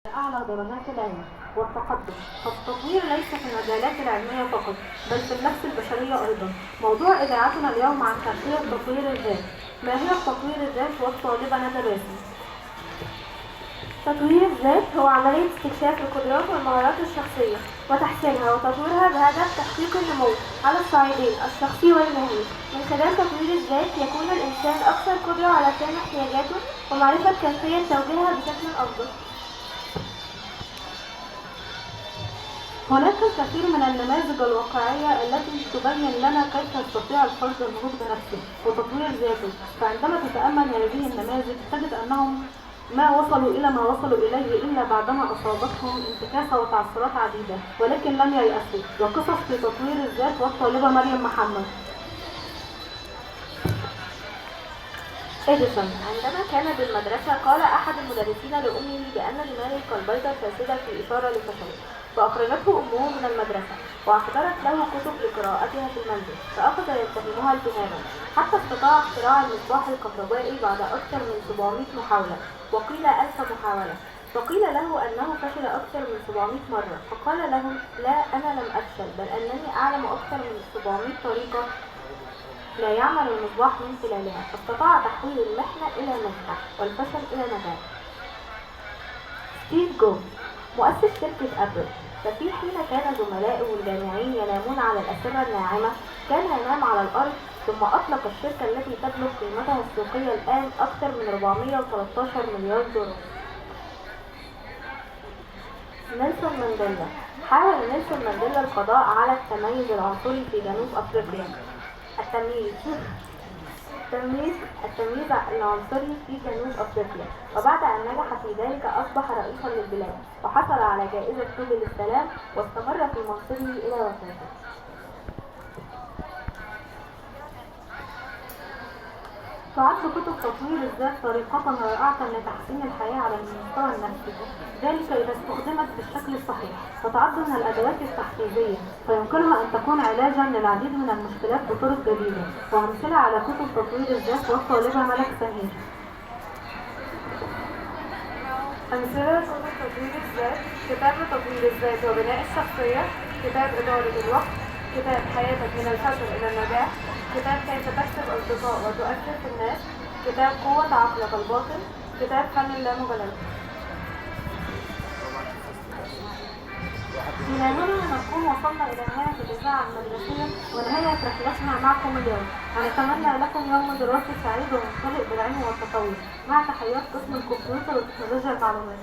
أعلى درجات العلم والتقدم، فالتطوير ليس في المجالات العلمية فقط بل في النفس البشرية أيضا. موضوع إذاعتنا اليوم عن كيفية تطوير الذات. ما هي تطوير الذات؟ والطالبة ندى باسم. تطوير الذات هو عملية استكشاف القدرات والمهارات الشخصية وتحسينها وتطويرها بهدف تحقيق النمو على الصعيدين الشخصي والمهني. من خلال تطوير الذات يكون الإنسان أكثر قدرة على فهم احتياجاته ومعرفة كيفية توجيهها بشكل أفضل. هناك الكثير من النماذج الواقعية التي تبين لنا كيف يستطيع الفرد النهوض بنفسه وتطوير ذاته، فعندما تتأمل هذه النماذج تجد أنهم ما وصلوا إلى ما وصلوا إليه إلا بعدما أصابتهم انتكاسة وتعثرات عديدة، ولكن لم ييأسوا. وقصص في تطوير الذات والطالبة مريم محمد. إديسون عندما كان بالمدرسة قال أحد المدرسين لأمه بأن دماغه كالبيضة الفاسدة في إشارة لفشله، فأخرجته أمه من المدرسة وأحضرت له كتب لقراءتها في المنزل، فأخذ يتهمها التهاما حتى استطاع اختراع المصباح الكهربائي بعد أكثر من 700 محاولة، وقيل 1000 محاولة. فقيل له أنه فشل أكثر من 700 مرة، فقال لهم: لا، أنا لم أفشل، بل أنني أعلم أكثر من 700 طريقة لا يعمل المصباح من خلالها. فاستطاع تحويل المحنة إلى نجاح والفشل إلى نجاح. ستيف جوبز مؤسس شركة أبل، ففي حين كان زملائه الجامعيين ينامون على الأسرة الناعمة كان ينام على الأرض، ثم أطلق الشركة التي تبلغ قيمتها السوقية الآن أكثر من 413 مليار دولار. نيلسون مانديلا حاول نيلسون مانديلا القضاء على التميز العنصري في جنوب أفريقيا. التمييز العنصري في جنوب أفريقيا، وبعد أن نجح في ذلك أصبح رئيسا للبلاد وحصل على جائزة نوبل للسلام واستمر في منصبه إلى وفاته. تعد كتب تطوير الذات طريقة رائعة لتحسين الحياة على المستوى النفسي، ذلك إذا استخدمت بالشكل الصحيح، فتعد من الأدوات التحفيزية، فيمكنها أن تكون علاجا للعديد من المشكلات بطرق جديدة. وأمثلة على كتب تطوير الذات والطالبة ملك سمير. أمثلة كتب تطوير الذات: كتاب تطوير الذات وبناء الشخصية، كتاب إدارة الوقت، كتاب حياتك من الفشل إلى النجاح، كتاب كيف تكسب أصدقاء وتؤثر في الناس، كتاب قوة عقلك الباطن، كتاب فن اللامبالاة. إلى هنا نكون وصلنا إلى نهاية الإذاعة المدرسية ونهاية رحلتنا معكم اليوم. ونتمنى لكم يوم دراسي سعيد وممتلئ بالعلم والتطور، مع تحيات قسم الكمبيوتر وتكنولوجيا المعلومات.